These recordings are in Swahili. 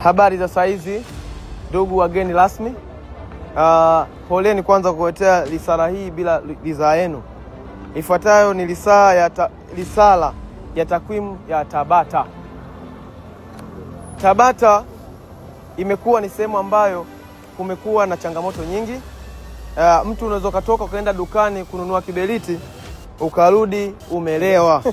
Habari za saizi ndugu wageni rasmi. Poleni kwanza kuletea risala hii bila ridhaa yenu. Ifuatayo ni risala ya takwimu ya Tabata. Tabata imekuwa ni sehemu ambayo kumekuwa na changamoto nyingi. Mtu unaweza kutoka ukaenda dukani kununua kiberiti ukarudi umelewa.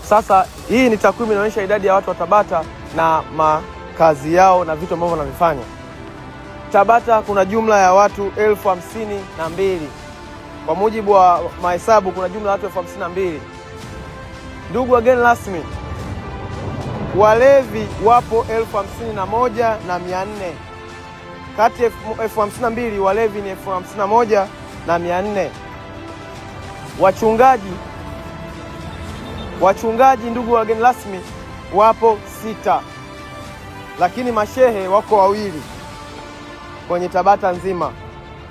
Sasa hii ni takwimu inaonyesha idadi ya watu wa Tabata na makazi yao na vitu ambavyo wanavifanya. Tabata kuna jumla ya watu 52,000. Kwa mujibu wa mahesabu kuna jumla ya watu 52,000. Ndugu wageni rasmi, walevi wapo 51,400. Kati ya 52,000 walevi ni 51,400. Wachungaji ndugu wageni rasmi wapo 6. Lakini mashehe wako 2 kwenye Tabata nzima.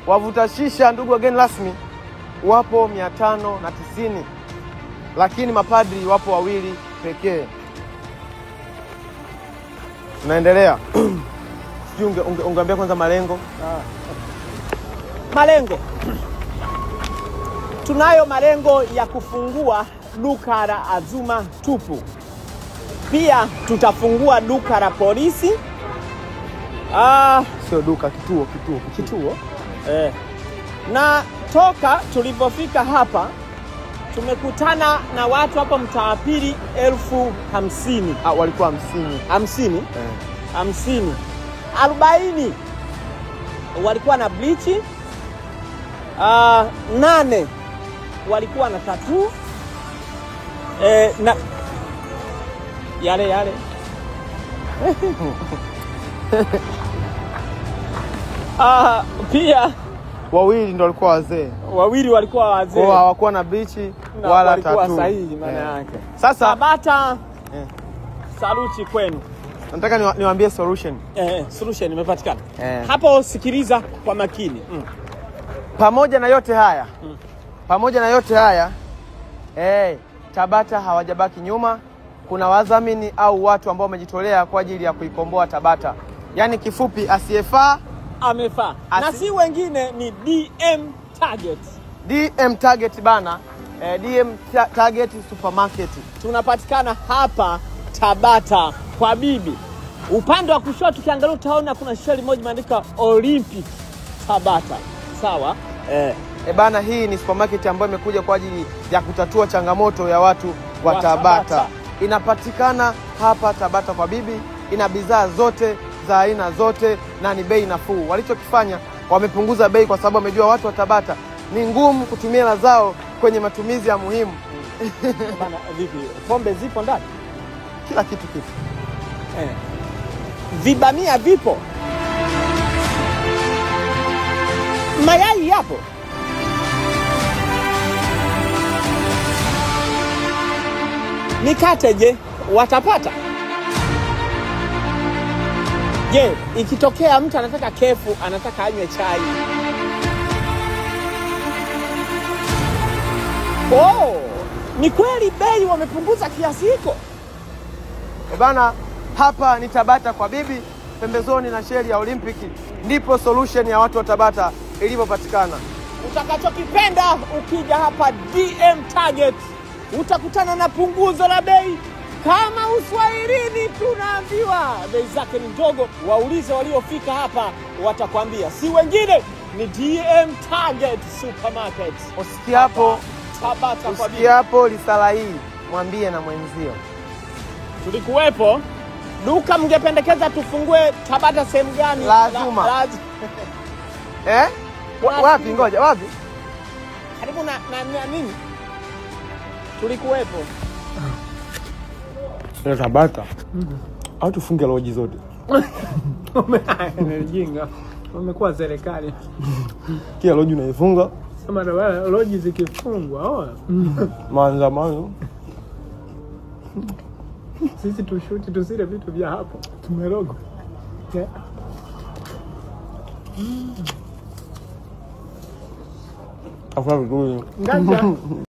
Wavuta shisha ndugu wageni rasmi wapo 590. Lakini mapadri wapo 2 pekee. Tunaendelea. Ungeambia kwanza malengo. Malengo. Tunayo malengo ya kufungua duka la Azuma tupu. Pia tutafungua duka la polisi. Sio duka, kituo. Na toka tulipofika hapa tumekutana na watu hapa mtaa pili 50,000. Walikuwa 50. 40 walikuwa na bleach. 8 walikuwa na tattoo. Na yale pia 2 ndio walikuwa wazee. 2 walikuwa wazee. Hawakuwa na bleach wala tattoo. Walikuwa sahihi maana yake. Sasa Tabata saluti kwenu. Nataka niwaambie solution. Solution imepatikana. Hapo sikiliza kwa makini. Pamoja na yote haya, Tabata hawajabaki nyuma. Kuna wadhamini au watu ambao wamejitolea kwa ajili ya kuikomboa Tabata. Yaani kifupi, asiyefaa amefaa. Na si wengine ni DM Target. DM Target bana. DM Target Supermarket. Tunapatikana hapa Tabata kwa bibi. Upande wa kushoto tukiangalia utaona kuna sheli moja imeandika Olympic Tabata. Sawa? Bana, hii ni supermarket ambayo imekuja kwa ajili ya kutatua changamoto ya watu wa Tabata. Inapatikana hapa Tabata kwa bibi. Ina bidhaa zote za aina zote na ni bei nafuu. Walichokifanya, wamepunguza bei kwa sababu wamejua watu wa Tabata ni ngumu kutumia hela zao kwenye matumizi ya muhimu. Bana, vipi? Pombe zipo ndani? Kila kitu kipo. Vibamia vipo. Mayai yapo. Mikate je, watapata? Je, ikitokea mtu anataka kefu, anataka anywe chai. Ni kweli bei wamepunguza kiasi hiko? Bana, hapa ni Tabata kwa bibi, pembezoni na sheli ya Olympic. Ndipo solution ya watu wa Tabata ilivyopatikana. Utakachokipenda ukija hapa DM Target utakutana na punguzo la bei. Kama Uswahilini tunaambiwa bei zake ni ndogo. Waulize waliofika hapa watakwambia. Si wengine ni DM Target Supermarket. Usikiapo Tabata kwa bibi. Usikiapo risala hii mwambie na mwenzio. Tulikuwepo. Duka mngependekeza tufungue Tabata sehemu gani? Lazima. Wapi? Ngoja, wapi? Karibu na nini? Tulikuwepo. Tabata. Au tufunge loji zote? Jinga. Wamekuwa serikali. Kila loji unaifunga. Sema loji zikifungwa, maandamano. Sisi tushuti tusile vitu vya hapo. Tumerogo. Afadhali. Ngaja.